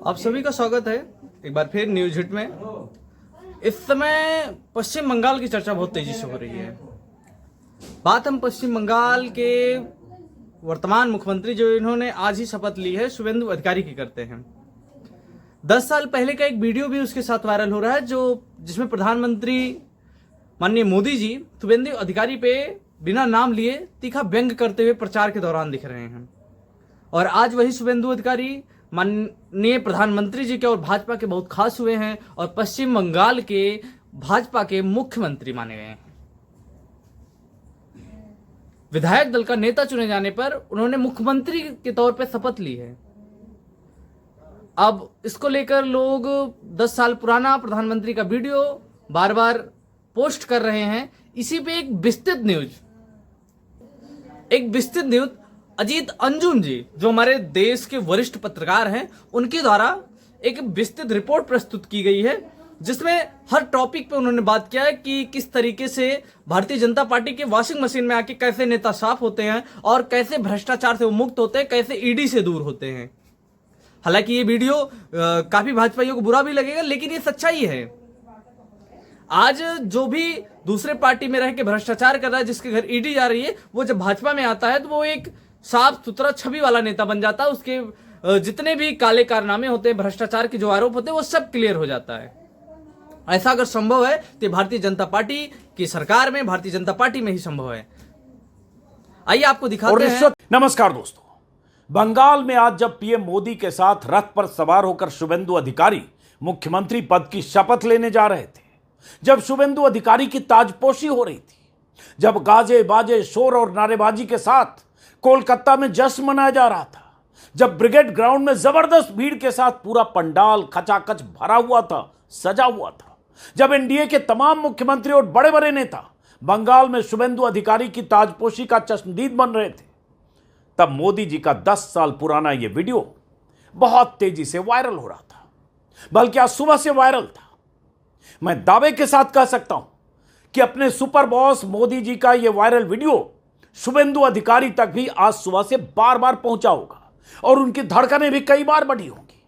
आप सभी का स्वागत है एक बार फिर न्यूज हिट में। इस समय पश्चिम बंगाल की चर्चा बहुत तेजी से हो रही है। बात हम पश्चिम बंगाल के वर्तमान मुख्यमंत्री जो इन्होंने आज ही शपथ ली है शुभेंदु अधिकारी की करते हैं। 10 साल पहले का एक वीडियो भी उसके साथ वायरल हो रहा है जिसमें प्रधानमंत्री माननीय मोदी जी शुभेंदु अधिकारी पे बिना नाम लिए तीखा व्यंग करते हुए प्रचार के दौरान दिख रहे हैं। और आज वही शुभेंदु अधिकारी माननीय प्रधानमंत्री जी के और भाजपा के बहुत खास हुए हैं और पश्चिम बंगाल के भाजपा के मुख्यमंत्री माने गए हैं। विधायक दल का नेता चुने जाने पर उन्होंने मुख्यमंत्री के तौर पर शपथ ली है। अब इसको लेकर लोग 10 साल पुराना प्रधानमंत्री का वीडियो बार बार पोस्ट कर रहे हैं। इसी पे एक विस्तृत न्यूज अजीत अंजुम जी जो हमारे देश के वरिष्ठ पत्रकार हैं उनके द्वारा एक विस्तृत रिपोर्ट प्रस्तुत की गई है, जिसमें हर टॉपिक पे उन्होंने बात किया है कि किस तरीके से भारतीय जनता पार्टी के वॉशिंग मशीन में आके कैसे नेता साफ होते हैं और कैसे भ्रष्टाचार से वो मुक्त होते हैं, कैसे ईडी से दूर होते हैं। हालांकि ये वीडियो काफी भाजपाइयों को बुरा भी लगेगा, लेकिन ये सच्चाई है। आज जो भी दूसरे पार्टी में रह के भ्रष्टाचार कर रहा है, जिसके घर ईडी जा रही है, वो जब भाजपा में आता है तो वो एक साफ सुथरा छवि वाला नेता बन जाता है। उसके जितने भी काले कारनामे होते हैं, भ्रष्टाचार के जो आरोप होते हैं, वो सब क्लियर हो जाता है। ऐसा अगर संभव है तो भारतीय जनता पार्टी की सरकार में, भारतीय जनता पार्टी में ही संभव है। आइए आपको दिखाते हैं। नमस्कार दोस्तों, बंगाल में आज जब पीएम मोदी के साथ रथ पर सवार होकर शुभेंदु अधिकारी मुख्यमंत्री पद की शपथ लेने जा रहे थे, जब शुभेंदु अधिकारी की ताजपोशी हो रही थी, जब गाजे बाजे शोर और नारेबाजी के साथ कोलकाता में जश्न मनाया जा रहा था, जब ब्रिगेड ग्राउंड में जबरदस्त भीड़ के साथ पूरा पंडाल खचाखच भरा हुआ था, सजा हुआ था, जब एनडीए के तमाम मुख्यमंत्री और बड़े बड़े नेता बंगाल में शुभेंदु अधिकारी की ताजपोशी का चश्मदीद बन रहे थे, तब मोदी जी का 10 साल पुराना यह वीडियो बहुत तेजी से वायरल हो रहा था। बल्कि आज सुबह से वायरल था। मैं दावे के साथ कह सकता हूं कि अपने सुपर बॉस मोदी जी का यह वायरल वीडियो शुभेंदु अधिकारी तक भी आज सुबह से बार बार पहुंचा होगा और उनकी धड़कनें भी कई बार बढ़ी होंगी।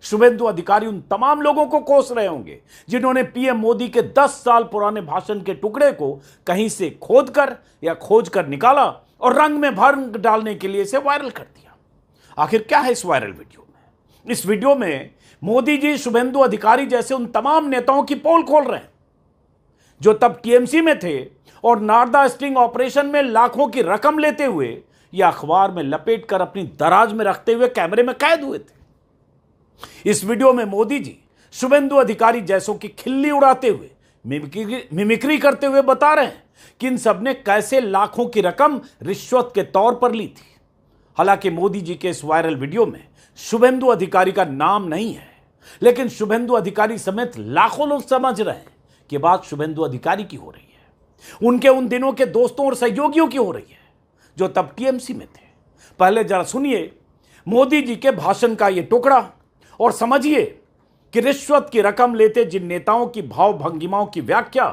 शुभेंदु अधिकारी उन तमाम लोगों को कोस रहे होंगे जिन्होंने पीएम मोदी के 10 साल पुराने भाषण के टुकड़े को कहीं से खोज कर निकाला और रंग में भर डालने के लिए इसे वायरल कर दिया। आखिर क्या है इस वायरल वीडियो में? इस वीडियो में मोदी जी शुभेंदु अधिकारी जैसे उन तमाम नेताओं की पोल खोल रहे हैं जो तब टीएमसी में थे और नारदा स्टिंग ऑपरेशन में लाखों की रकम लेते हुए या अखबार में लपेटकर अपनी दराज में रखते हुए कैमरे में कैद हुए थे। इस वीडियो में मोदी जी शुभेंदु अधिकारी जैसों की खिल्ली उड़ाते हुए मिमिक्री करते हुए बता रहे हैं कि इन सब ने कैसे लाखों की रकम रिश्वत के तौर पर ली थी। हालांकि मोदी जी के इस वायरल वीडियो में शुभेंदु अधिकारी का नाम नहीं है, लेकिन शुभेंदु अधिकारी समेत लाखों लोग समझ रहे हैं कि बात शुभेंदु अधिकारी की हो रही है, उनके उन दिनों के दोस्तों और सहयोगियों की हो रही है जो तब टीएमसी में थे। पहले जरा सुनिए मोदी जी के भाषण का यह टुकड़ा और समझिए कि रिश्वत की रकम लेते जिन नेताओं की भाव भंगिमाओं की व्याख्या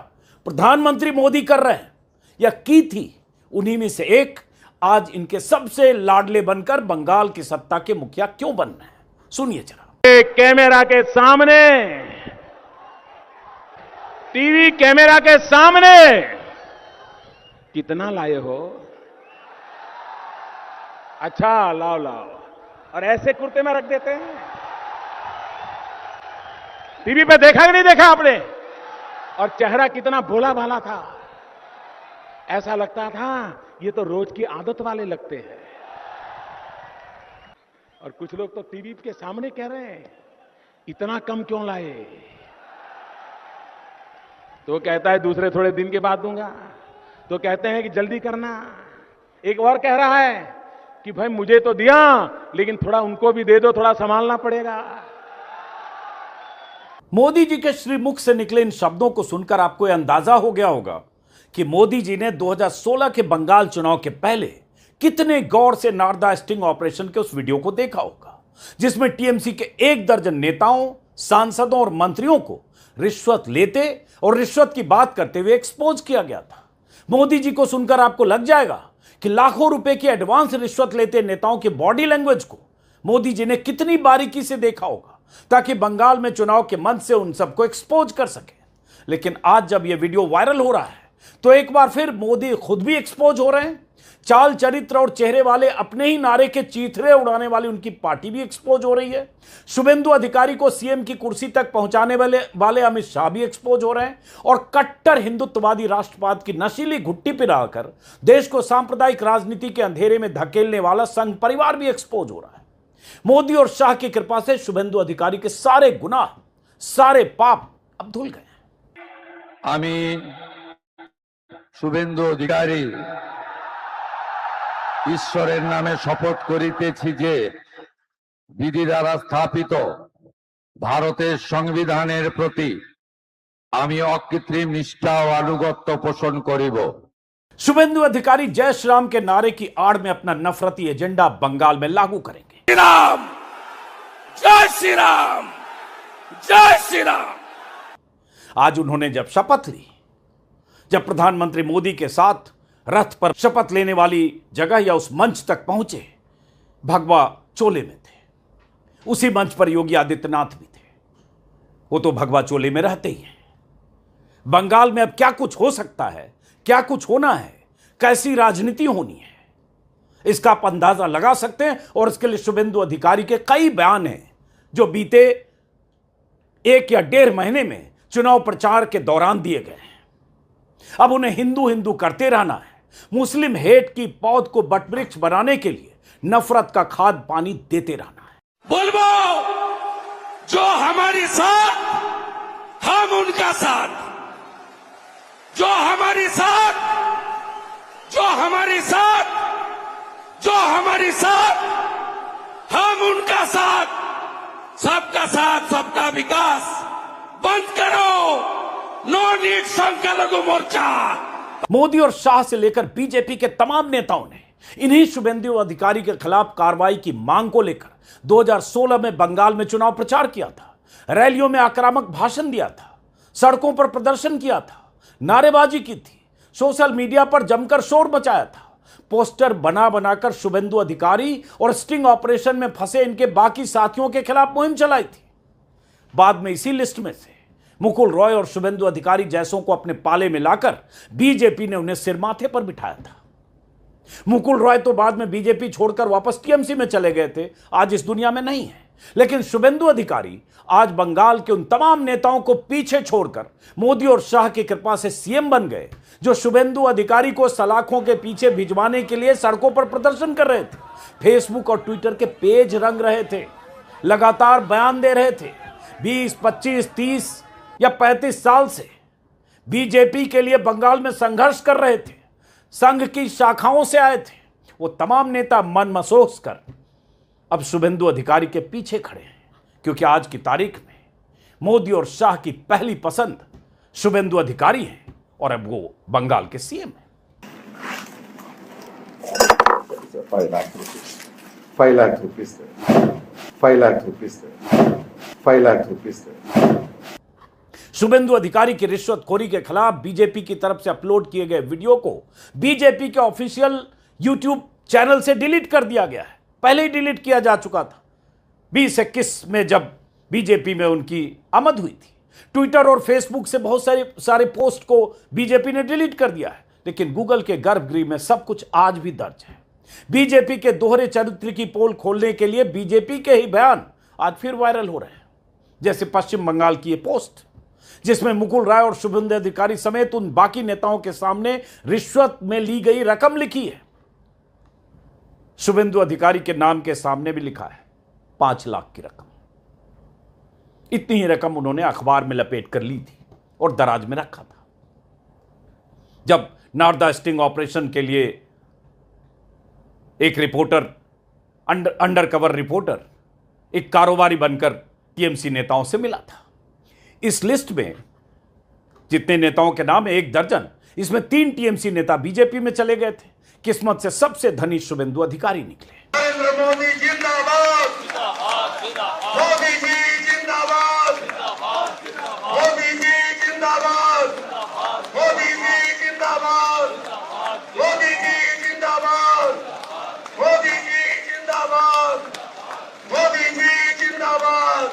प्रधानमंत्री मोदी कर रहे हैं या की थी, उन्हीं में से एक आज इनके सबसे लाडले बनकर बंगाल की सत्ता के मुखिया क्यों बन रहे हैं। सुनिए जरा। कैमरा के सामने, टीवी कैमरा के सामने कितना लाए हो? अच्छा, लाओ और ऐसे कुर्ते में रख देते हैं। टीवी पे देखा कि नहीं देखा आपने? और चेहरा कितना भोला भाला था, ऐसा लगता था ये तो रोज की आदत वाले लगते हैं। और कुछ लोग तो टीवी के सामने कह रहे हैं इतना कम क्यों लाए? तो कहता है दूसरे थोड़े दिन के बाद दूंगा, तो कहते हैं कि जल्दी करना। एक और कह रहा है कि भाई मुझे तो दिया लेकिन थोड़ा उनको भी दे दो, थोड़ा संभालना पड़ेगा। मोदी जी के श्रीमुख से निकले इन शब्दों को सुनकर आपको यह अंदाजा हो गया होगा कि मोदी जी ने 2016 के बंगाल चुनाव के पहले कितने गौर से नारदा स्टिंग ऑपरेशन के उस वीडियो को देखा होगा, जिसमें टीएमसी के 1 दर्जन नेताओं, सांसदों और मंत्रियों को रिश्वत लेते और रिश्वत की बात करते हुए एक्सपोज किया गया था। मोदी जी को सुनकर आपको लग जाएगा कि लाखों रुपए की एडवांस रिश्वत लेते नेताओं की बॉडी लैंग्वेज को मोदी जी ने कितनी बारीकी से देखा होगा ताकि बंगाल में चुनाव के मंच से उन सबको एक्सपोज कर सके। लेकिन आज जब यह वीडियो वायरल हो रहा है तो एक बार फिर मोदी खुद भी एक्सपोज हो रहे हैं। चाल चरित्र और चेहरे वाले अपने ही नारे के चीथड़े उड़ाने वाली उनकी पार्टी भी एक्सपोज हो रही है। शुभेंदु अधिकारी को सीएम की कुर्सी तक पहुंचाने वाले अमित शाह भी एक्सपोज हो रहे हैं और कट्टर हिंदुत्ववादी राष्ट्रवाद की नशीली घुट्टी पिलाकर देश को सांप्रदायिक राजनीति के अंधेरे में धकेलने वाला संघ परिवार भी एक्सपोज हो रहा है। मोदी और शाह की कृपा से शुभेंदु अधिकारी के सारे गुनाह, सारे पाप अब धुल गए। আমি শুভেন্দু অধিকারী ঈশ্বরের নামে শপথ করিতেছি যে বিধি দ্বারা স্থাপিত ভারতের সংবিধানের প্রতি আমি অকৃত্রিম নিষ্ঠা ও আনুগত্য পোষণ করিব। शुभेंदु अधिकारी जय श्री राम के नारे की आड़ में अपना नफरती एजेंडा बंगाल में लागू करेंगे। श्री राम, जय श्री राम, जय श्री राम। आज उन्होंने जब शपथ ली, जब प्रधानमंत्री मोदी के साथ रथ पर शपथ लेने वाली जगह या उस मंच तक पहुंचे, भगवा चोले में थे। उसी मंच पर योगी आदित्यनाथ भी थे। वो तो भगवा चोले में रहते ही हैं। बंगाल में अब क्या कुछ हो सकता है, क्या कुछ होना है, कैसी राजनीति होनी है, इसका आप अंदाजा लगा सकते हैं। और इसके लिए शुभेंदु अधिकारी के कई बयान हैं जो बीते 1 या 1.5 महीने में चुनाव प्रचार के दौरान दिए गए हैं। अब उन्हें हिंदू हिंदू करते रहना है। मुस्लिम हेट की पौध को बटवृक्ष बनाने के लिए नफरत का खाद पानी देते रहना है। बोलबो जो हमारे साथ, हम उनका साथ, जो हमारे साथ, जो हमारे साथ, जो हमारे साथ, हम उनका साथ। सबका साथ, सबका विकास बंद करो। नो नीड संख्यालघु मोर्चा। मोदी और शाह से लेकर बीजेपी के तमाम नेताओं ने इन्हीं शुभेंदु अधिकारी के खिलाफ कार्रवाई की मांग को लेकर 2016 में बंगाल में चुनाव प्रचार किया था, रैलियों में आक्रामक भाषण दिया था, सड़कों पर प्रदर्शन किया था, नारेबाजी की थी, सोशल मीडिया पर जमकर शोर मचाया था, पोस्टर बना बनाकर शुभेंदु अधिकारी और स्टिंग ऑपरेशन में फंसे इनके बाकी साथियों के खिलाफ मुहिम चलाई थी। बाद में इसी लिस्ट में से मुकुल रॉय और शुभेंदु अधिकारी जैसों को अपने पाले में लाकर बीजेपी ने उन्हें सिर माथे पर बिठाया था। मुकुल रॉय तो बाद में बीजेपी छोड़कर वापस टीएमसी में चले गए थे, आज इस दुनिया में नहीं है। लेकिन शुभेंदु अधिकारी आज बंगाल के उन तमाम नेताओं को पीछे छोड़कर मोदी और शाह की कृपा से सीएम बन गए, जो शुभेंदु अधिकारी को सलाखों के पीछे भिजवाने के लिए सड़कों पर प्रदर्शन कर रहे थे, फेसबुक और ट्विटर के पेज रंग रहे थे, लगातार बयान दे रहे थे। 20, 25, 30 या 35 साल से बीजेपी के लिए बंगाल में संघर्ष कर रहे थे, संघ की शाखाओं से आए थे। वो तमाम नेता मन मसोस कर अब शुभेंदु अधिकारी के पीछे खड़े हैं, क्योंकि आज की तारीख में मोदी और शाह की पहली पसंद शुभेंदु अधिकारी हैं और अब वो बंगाल के सीएम हैं। 5 lakh rupees 5 lakh rupees 5 lakh rupees 5 lakh rupees. Suvendu Adhikari की रिश्वतखोरी के खिलाफ बीजेपी की तरफ से अपलोड किए गए वीडियो को बीजेपी के ऑफिशियल यूट्यूब चैनल से डिलीट कर दिया गया है। पहले ही डिलीट किया जा चुका था 2021 में जब बीजेपी में उनकी आमद हुई थी। ट्विटर और फेसबुक से बहुत सारे पोस्ट को बीजेपी ने डिलीट कर दिया है, लेकिन गूगल के गर्भगृह में सब कुछ आज भी दर्ज है। बीजेपी के दोहरे चरित्र की पोल खोलने के लिए बीजेपी के ही बयान आज फिर वायरल हो रहे हैं, जैसे पश्चिम बंगाल की ये पोस्ट जिसमें मुकुल राय और शुभेंदु अधिकारी समेत उन बाकी नेताओं के सामने रिश्वत में ली गई रकम लिखी है। शुभेंदु अधिकारी के नाम के सामने भी लिखा है 5 लाख की रकम। इतनी ही रकम उन्होंने अखबार में लपेट कर ली थी और दराज में रखा था। जब नारदा स्टिंग ऑपरेशन के लिए एक रिपोर्टर, अंडरकवर रिपोर्टर, एक कारोबारी बनकर टीएमसी नेताओं से मिला था। इस लिस्ट में जितने नेताओं के नाम है 1 दर्जन, इसमें 3 टीएमसी नेता बीजेपी में चले गए थे। किस्मत से सबसे धनी शुभेंदु अधिकारी निकले। नरेंद्र मोदी जिंदाबाद, मोदी जी जिंदाबाद, मोदी जी जिंदाबाद, मोदी जी जिंदाबाद, मोदी जी जिंदाबाद, मोदी जी जिंदाबाद, मोदी जी जिंदाबाद।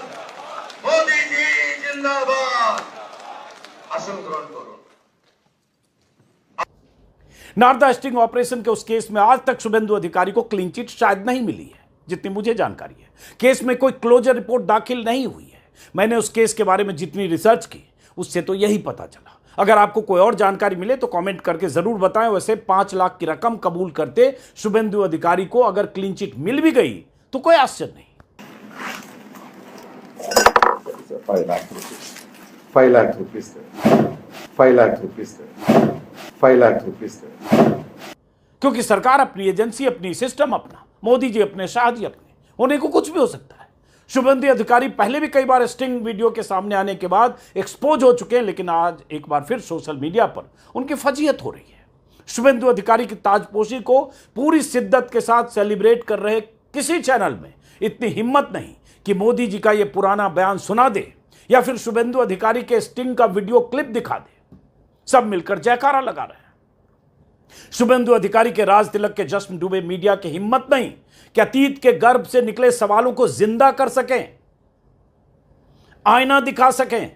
जिंदाबाद आसन ग्रहण करो। नारदा स्टिंग ऑपरेशन के उस केस में आज तक शुभेंदु अधिकारी को क्लीन चिट शायद नहीं मिली है, जितनी मुझे जानकारी है। केस में कोई क्लोजर रिपोर्ट दाखिल नहीं हुई है। मैंने उस केस के बारे में जितनी रिसर्च की उससे तो यही पता चला। अगर आपको कोई और जानकारी मिले तो कमेंट करके जरूर बताएं। वैसे 5 लाख की रकम कबूल करते शुभेंदु अधिकारी को अगर क्लीन चिट मिल भी गई तो कोई आश्चर्य नहीं। 5 lakh rupees. 5 lakh rupees there. 5 lakh rupees there. 5 lakh rupees there. क्योंकि सरकार अपनी एजेंसी अपनी, सिस्टम अपना, मोदी जी अपने, शाह जी अपने, होने को कुछ भी हो सकता है। शुभेंदु अधिकारी पहले भी कई बार स्टिंग वीडियो के सामने आने के बाद एक्सपोज हो चुके हैं, लेकिन आज एक बार फिर सोशल मीडिया पर उनकी फजीहत हो रही है। शुभेंदु अधिकारी की ताजपोशी को पूरी शिद्दत के साथ सेलिब्रेट कर रहे किसी चैनल में इतनी हिम्मत नहीं कि मोदी जी का यह पुराना बयान सुना दे या फिर शुभेंदु अधिकारी के स्टिंग का वीडियो क्लिप दिखा दे। सब मिलकर जयकारा लगा रहे हैं। शुभेंदु अधिकारी के राज तिलक के जश्न डूबे मीडिया की हिम्मत नहीं कि अतीत के गर्भ से निकले सवालों को जिंदा कर सकें, आईना दिखा सकें,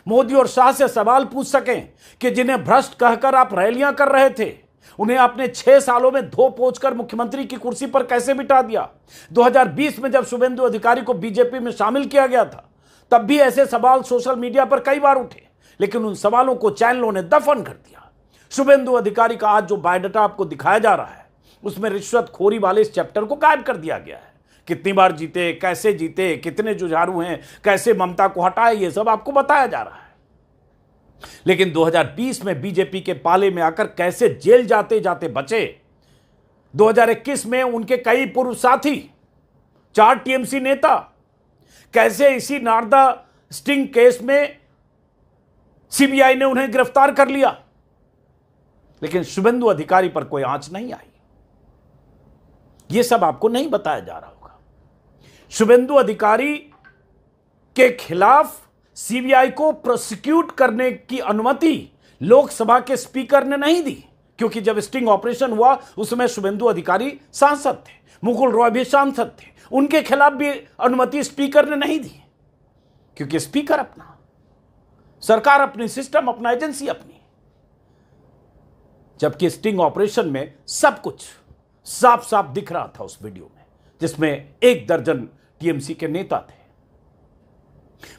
मोदी और शाह से सवाल पूछ सकें कि जिन्हें भ्रष्ट कहकर आप रैलियां कर रहे थे, उन्हें आपने 6 सालों में धो पोंछ कर मुख्यमंत्री की कुर्सी पर कैसे बिठा दिया। 2020 में जब शुभेंदु अधिकारी को बीजेपी में शामिल किया गया था, तब भी ऐसे सवाल सोशल मीडिया पर कई बार उठे, लेकिन उन सवालों को चैनलों ने दफन कर दिया। शुभेंदु अधिकारी का आज जो बायोडाटा आपको दिखाया जा रहा है, उसमें रिश्वतखोरी वाले इस चैप्टर को गायब कर दिया गया है। कितनी बार जीते, कैसे जीते, कितने जुझारू हैं, कैसे ममता को हटाए, ये सब आपको बताया जा रहा है। लेकिन 2020 में बीजेपी के पाले में आकर कैसे जेल जाते जाते बचे, 2021 में उनके कई पूर्व साथी, 4 टीएमसी नेता कैसे इसी नारदा स्टिंग केस में सीबीआई ने उन्हें गिरफ्तार कर लिया, लेकिन शुभेंदु अधिकारी पर कोई आंच नहीं आई। यह सब आपको नहीं बताया जा रहा होगा। शुभेंदु अधिकारी के खिलाफ सीबीआई को प्रोसिक्यूट करने की अनुमति लोकसभा के स्पीकर ने नहीं दी, क्योंकि जब स्टिंग ऑपरेशन हुआ उस समय शुभेंदु अधिकारी सांसद थे, मुकुल रॉय भी सांसद थे, उनके खिलाफ भी अनुमति स्पीकर ने नहीं दी, क्योंकि स्पीकर अपना, सरकार अपनी, सिस्टम अपना, एजेंसी अपनी। जबकि स्टिंग ऑपरेशन में सब कुछ साफ साफ दिख रहा था उस वीडियो में, जिसमें 1 दर्जन टीएमसी के नेता थे।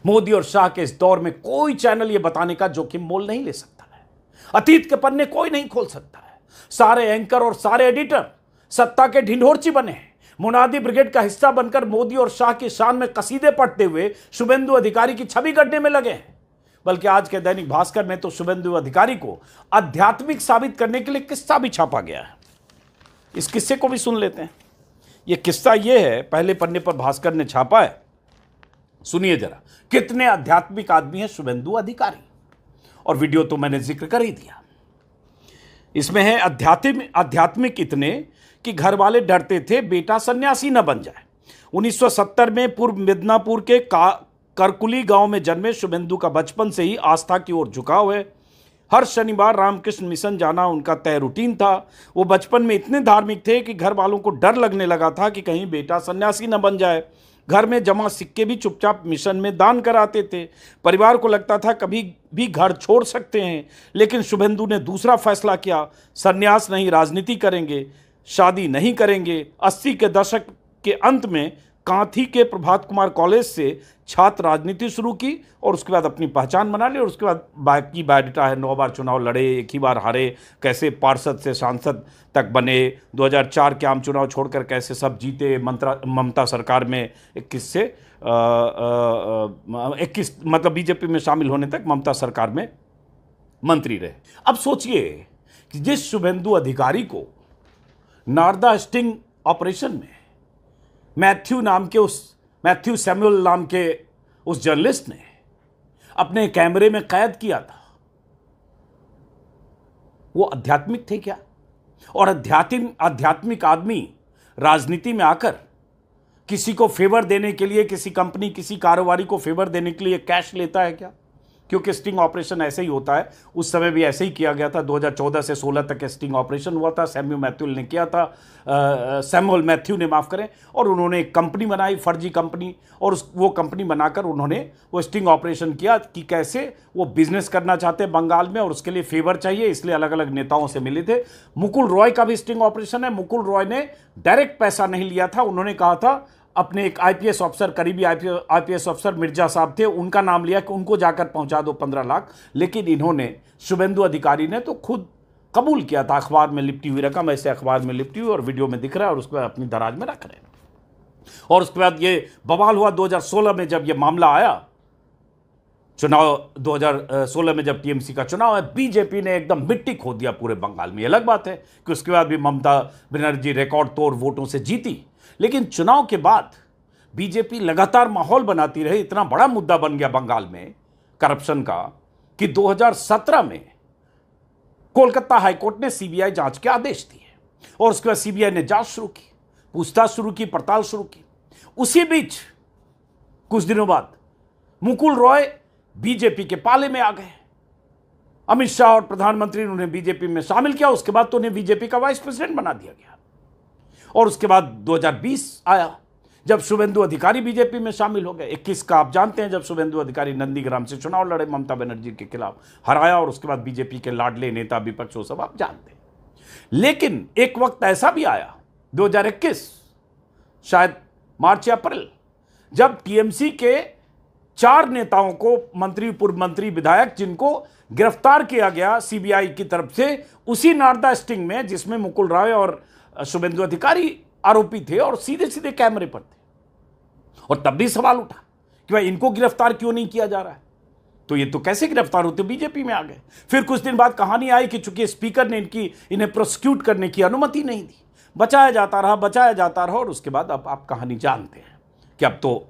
मोदी और शाह के इस दौर में कोई चैनल यह बताने का जोखिम मोल नहीं ले सकता है। अतीत के पन्ने कोई नहीं खोल सकता है। सारे एंकर और सारे एडिटर सत्ता के ढिंढोरची बने हैं। मुनादी ब्रिगेड का हिस्सा बनकर मोदी और शाह की शान में कसीदे पढ़ते हुए शुभेंदु अधिकारी की छवि गढ़ने में लगे हैं। बल्कि आज के दैनिक भास्कर में तो शुभेंदु अधिकारी को आध्यात्मिक साबित करने के लिए किस्सा भी छापा गया है। इस किस्से को भी सुन लेते हैं। यह किस्सा यह है, पहले पन्ने पर भास्कर ने छापा है, सुनिए जरा। कितने आध्यात्मिक आदमी है शुभेंदु अधिकारी, और वीडियो तो मैंने जिक्र कर ही दिया। इसमें है आध्यात्मिक इतने कि घर वाले डरते थे बेटा सन्यासी न बन जाए। 1970 में पूर्व मिदनापुर के करकुली गांव में जन्मे शुभेंदु का बचपन से ही आस्था की ओर झुकाव है। हर शनिवार रामकृष्ण मिशन जाना उनका तय रूटीन था। वो बचपन में इतने धार्मिक थे कि घर वालों को डर लगने लगा था कि कहीं बेटा सन्यासी न बन जाए। घर में जमा सिक्के भी चुपचाप मिशन में दान कराते थे। परिवार को लगता था कभी भी घर छोड़ सकते हैं, लेकिन शुभेंदु ने दूसरा फैसला किया। सन्यास नहीं, राजनीति करेंगे, शादी नहीं करेंगे। 80 के दशक के अंत में कांथी के प्रभात कुमार कॉलेज से छात्र राजनीति शुरू की और उसके बाद अपनी पहचान बना ली। और उसके बाद बाकी बायोडाटा है। 9 बार चुनाव लड़े, 1 ही बार हारे, कैसे पार्षद से सांसद तक बने, 2004 के आम चुनाव छोड़कर कैसे सब जीते, ममता सरकार में 21 से 21 मतलब बीजेपी में शामिल होने तक ममता सरकार में मंत्री रहे। अब सोचिए कि जिस शुभेंदु अधिकारी को नारदा स्टिंग ऑपरेशन में मैथ्यू सैमुअल नाम के उस जर्नलिस्ट ने अपने कैमरे में कैद किया था, वो आध्यात्मिक थे क्या? और आध्यात्मिक आदमी राजनीति में आकर किसी को फेवर देने के लिए, किसी कंपनी, किसी कारोबारी को फेवर देने के लिए कैश लेता है क्या? क्योंकि स्टिंग ऑपरेशन ऐसे ही होता है, उस समय भी ऐसे ही किया गया था। 2014 से 16 तक स्टिंग ऑपरेशन हुआ था, सैमुअल मैथ्यू ने माफ़ करें, और उन्होंने एक कंपनी बनाई, फर्जी कंपनी, और वो कंपनी बनाकर उन्होंने वो स्टिंग ऑपरेशन किया कि कैसे वो बिजनेस करना चाहते हैं बंगाल में और उसके लिए फेवर चाहिए, इसलिए अलग अलग नेताओं से मिले थे। मुकुल रॉय का भी स्टिंग ऑपरेशन है। मुकुल रॉय ने डायरेक्ट पैसा नहीं लिया था, उन्होंने कहा था अपने एक आईपीएस ऑफिसर, करीबी आईपीएस ऑफिसर मिर्जा साहब थे, उनका नाम लिया कि उनको जाकर पहुंचा दो 15 लाख, लेकिन इन्होंने, शुभेंदु अधिकारी ने तो खुद कबूल किया था, अखबार में लिपटी हुई रकम, ऐसे अखबार में लिपटी हुई और वीडियो में दिख रहा है, और उसके बाद अपनी दराज में रख रहे हैं। और उसके बाद ये बवाल हुआ 2016 में, जब ये मामला आया, चुनाव 2016 में जब टीएमसी का चुनाव है, बीजेपी ने एकदम मिट्टी खो दिया पूरे बंगाल में। अलग बात है कि उसके बाद भी ममता बनर्जी रिकॉर्ड तोड़ वोटों से जीती, लेकिन चुनाव के बाद बीजेपी लगातार माहौल बनाती रही। इतना बड़ा मुद्दा बन गया बंगाल में करप्शन का कि 2017 में कोलकाता हाईकोर्ट ने सीबीआई जांच के आदेश दिए, और उसके बाद सीबीआई ने जांच शुरू की, पूछताछ शुरू की, पड़ताल शुरू की। उसी बीच कुछ दिनों बाद मुकुल रॉय बीजेपी के पाले में आ गए। अमित शाह और प्रधानमंत्री ने उन्हें बीजेपी में शामिल किया, उसके बाद तो उन्हें बीजेपी का वाइस प्रेसिडेंट बना दिया गया। और उसके बाद 2020 आया, जब शुभेंदु अधिकारी बीजेपी में शामिल हो गए। 21 का आप जानते हैं, जब शुभेंदु अधिकारी नंदीग्राम से चुनाव लड़े, ममता बनर्जी के खिलाफ हराया, और उसके बाद बीजेपी के लाडले नेता विपक्ष, वो सब आप जानते हैं। लेकिन एक वक्त ऐसा भी आया 2021, शायद मार्च या अप्रैल, जब टीएमसी के 4 नेताओं को, मंत्री, पूर्व मंत्री, विधायक, जिनको गिरफ्तार किया गया सीबीआई की तरफ से उसी नारदा स्टिंग में, जिसमें मुकुल रॉय और शुभेंदु अधिकारी आरोपी थे और सीधे सीधे कैमरे पर थे। और तब भी सवाल उठा कि भाई इनको गिरफ्तार क्यों नहीं किया जा रहा है, तो ये तो कैसे गिरफ्तार होते, बीजेपी में आ गए। फिर कुछ दिन बाद कहानी आई कि चूंकि स्पीकर ने इन्हें प्रोसिक्यूट करने की अनुमति नहीं दी, बचाया जाता रहा, और उसके बाद अब आप कहानी जानते हैं कि अब तो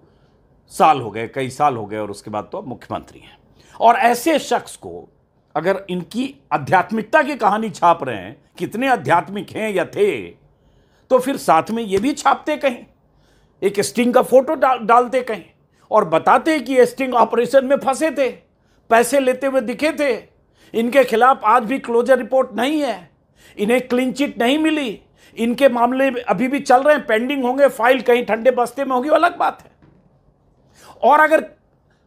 साल हो गए, कई साल हो गए, और उसके बाद तो अब मुख्यमंत्री हैं। और ऐसे शख्स को अगर इनकी आध्यात्मिकता की कहानी छाप रहे हैं, कितने आध्यात्मिक हैं या थे, तो फिर साथ में ये भी छापते कहीं, एक स्टिंग का फोटो डालते कहीं, और बताते कि ये स्टिंग ऑपरेशन में फंसे थे, पैसे लेते हुए दिखे थे, इनके खिलाफ आज भी क्लोजर रिपोर्ट नहीं है, इन्हें क्लीन चिट नहीं मिली, इनके मामले अभी भी चल रहे हैं, पेंडिंग होंगे, फाइल कहीं ठंडे बस्ते में होगी, अलग बात है। और अगर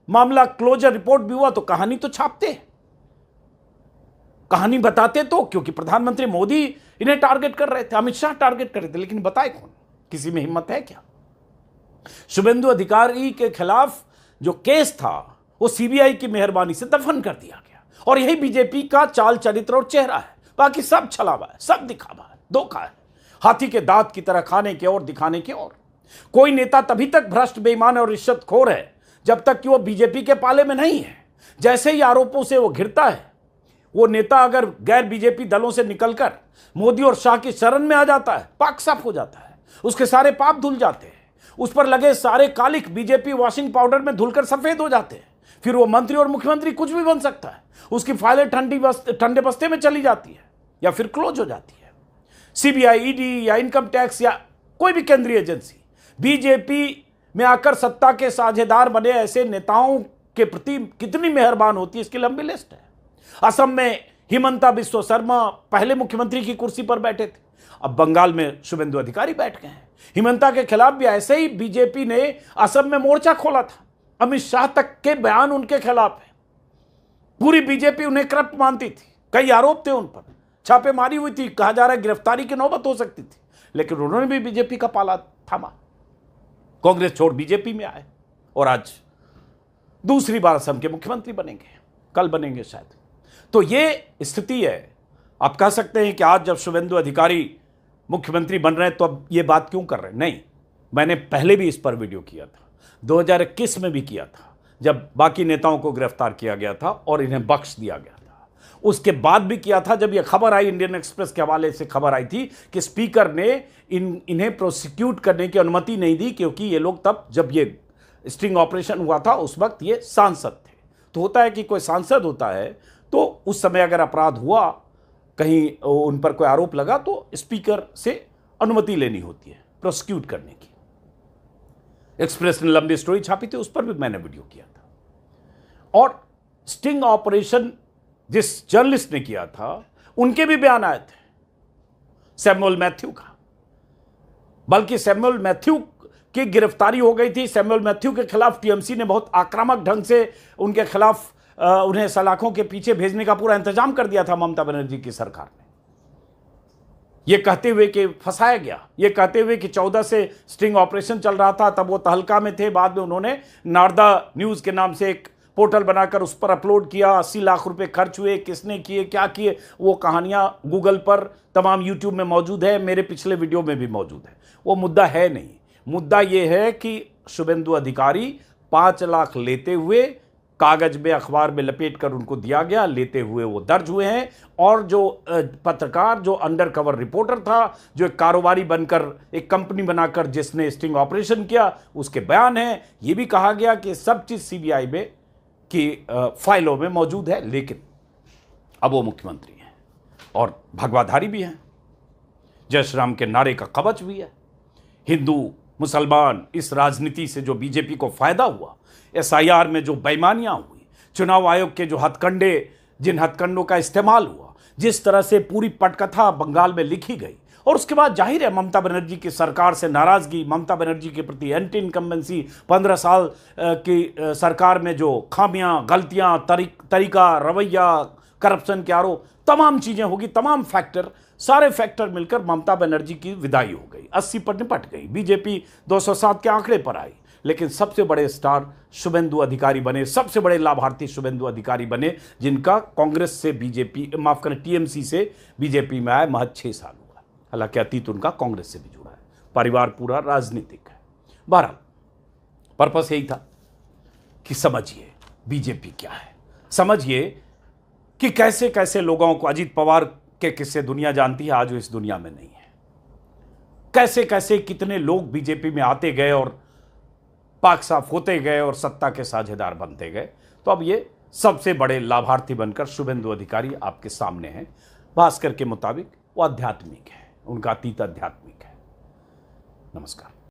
मामला क्लोजर रिपोर्ट भी हुआ तो कहानी तो छापते, कहानी बताते, तो क्योंकि प्रधानमंत्री मोदी इन्हें टारगेट कर रहे थे, अमित शाह टारगेट कर रहे थे, लेकिन बताए कौन, किसी में हिम्मत है क्या? शुभेंदु अधिकारी के खिलाफ जो केस था वो सीबीआई की मेहरबानी से दफन कर दिया गया, और यही बीजेपी का चाल चरित्र और चेहरा है। बाकी सब छलावा है, सब दिखावा है, धोखा है, हाथी के दांत की तरह खाने की और दिखाने की और। कोई नेता तभी तक भ्रष्ट, बेईमान और रिश्वतखोर है जब तक कि वो बीजेपी के पाले में नहीं है। जैसे ही आरोपों से वो घिरता है, वो नेता अगर गैर बीजेपी दलों से निकलकर मोदी और शाह की शरण में आ जाता है, पाक साफ हो जाता है, उसके सारे पाप धुल जाते हैं, उस पर लगे सारे कालिक बीजेपी वॉशिंग पाउडर में धुलकर सफेद हो जाते हैं। फिर वो मंत्री और मुख्यमंत्री कुछ भी बन सकता है, उसकी फाइलें ठंडे बस्ते में चली जाती है या फिर क्लोज हो जाती है। सीबीआई, ईडी या इनकम टैक्स या कोई भी केंद्रीय एजेंसी बीजेपी में आकर सत्ता के साझेदार बने ऐसे नेताओं के प्रति कितनी मेहरबान होती है, इसकी लंबी लिस्ट है। असम में हिमंता बिस्वा शर्मा पहले मुख्यमंत्री की कुर्सी पर बैठे थे, अब बंगाल में शुभेंदु अधिकारी बैठ गए हैं। हिमंता के खिलाफ भी ऐसे ही बीजेपी ने असम में मोर्चा खोला था, अमित शाह तक के बयान उनके खिलाफ है। पूरी बीजेपी उन्हें करप्ट मानती थी, कई आरोप थे उन पर, छापेमारी हुई थी, कहा जा रहा है गिरफ्तारी की नौबत हो सकती थी, लेकिन उन्होंने भी बीजेपी का पाला थामा, कांग्रेस छोड़ बीजेपी में आए, और आज दूसरी बार असम के मुख्यमंत्री बनेंगे, कल बनेंगे शायद। तो ये स्थिति है। आप कह सकते हैं कि आज जब शुभेंदु अधिकारी मुख्यमंत्री बन रहे हैं तो अब ये बात क्यों कर रहे हैं? नहीं, मैंने पहले भी इस पर वीडियो किया था, 2021 में भी किया था, जब बाकी नेताओं को गिरफ्तार किया गया था और इन्हें बख्श दिया गया था। उसके बाद भी किया था जब यह खबर आई, इंडियन एक्सप्रेस के हवाले से खबर आई थी कि स्पीकर ने इन्हें प्रोसिक्यूट करने की अनुमति नहीं दी, क्योंकि ये लोग तब, जब ये स्टिंग ऑपरेशन हुआ था, उस वक्त ये सांसद थे। तो होता है कि कोई सांसद होता है तो उस समय अगर अपराध हुआ, कहीं उन पर कोई आरोप लगा, तो स्पीकर से अनुमति लेनी होती है प्रोसिक्यूट करने की। एक्सप्रेस ने लंबी स्टोरी छापी थी, उस पर भी मैंने वीडियो किया था। और स्टिंग ऑपरेशन जिस जर्नलिस्ट ने किया था उनके भी बयान आए थे, सैमुअल मैथ्यू का। बल्कि सैमुअल मैथ्यू की गिरफ्तारी हो गई थी। सैमुअल मैथ्यू के खिलाफ टीएमसी ने बहुत आक्रामक ढंग से उनके खिलाफ उन्हें सलाखों के पीछे भेजने का पूरा इंतजाम कर दिया था ममता बनर्जी की सरकार ने, यह कहते हुए कि फंसाया गया, यह कहते हुए कि 14 से स्टिंग ऑपरेशन चल रहा था। तब वो तहलका में थे। बाद में उन्होंने नारदा न्यूज के नाम से एक पोर्टल बनाकर उस पर अपलोड किया। 80 लाख रुपए खर्च हुए, किसने किए, क्या किए, वो कहानियां गूगल पर तमाम यूट्यूब में मौजूद है, मेरे पिछले वीडियो में भी मौजूद है। वो मुद्दा है नहीं। मुद्दा यह है कि शुभेंदु अधिकारी 5 लाख लेते हुए कागज में, अखबार में लपेट कर उनको दिया गया, लेते हुए वो दर्ज हुए हैं। और जो पत्रकार, जो अंडर कवर रिपोर्टर था, जो एक कारोबारी बनकर, एक कंपनी बनाकर जिसने स्टिंग ऑपरेशन किया, उसके बयान है। ये भी कहा गया कि सब चीज सीबीआई में की फाइलों में मौजूद है। लेकिन अब वो मुख्यमंत्री हैं और भगवाधारी भी हैं, जय श्री राम के नारे का कवच भी है। हिंदू मुसलमान इस राजनीति से जो बीजेपी को फायदा हुआ, एसआईआर में जो बेईमानियां हुई, चुनाव आयोग के जो हथकंडे, जिन हथकंडों का इस्तेमाल हुआ, जिस तरह से पूरी पटकथा बंगाल में लिखी गई, और उसके बाद जाहिर है ममता बनर्जी की सरकार से नाराजगी, ममता बनर्जी के प्रति एंटी इनकम्बेंसी, 15 साल की सरकार में जो खामियां, गलतियां, तरीका, रवैया, करप्शन के आरोप, तमाम चीजें होगी, तमाम फैक्टर, सारे फैक्टर मिलकर ममता बनर्जी की विदाई हो गई, 80 पर निपट गई। बीजेपी 207 के आंकड़े पर आई। लेकिन सबसे बड़े स्टार शुभेंदु अधिकारी बने, सबसे बड़े लाभार्थी शुभेंदु अधिकारी बने, जिनका कांग्रेस से बीजेपी, माफ करें, टीएमसी से बीजेपी में आए महज 6 साल हुआ। हालांकि अतीत उनका कांग्रेस से भी जुड़ा है, परिवार पूरा राजनीतिक है। बहरहाल पर्पस यही था कि समझिए बीजेपी क्या है, समझिए कि कैसे कैसे लोगों को, अजीत पवार के किस्से दुनिया जानती है, आज वो इस दुनिया में नहीं है। कैसे कैसे कितने लोग बीजेपी में आते गए और पाक साफ होते गए और सत्ता के साझेदार बनते गए। तो अब ये सबसे बड़े लाभार्थी बनकर शुभेंदु अधिकारी आपके सामने हैं। भास्कर के मुताबिक वो आध्यात्मिक है, उनका अतीत आध्यात्मिक है। नमस्कार।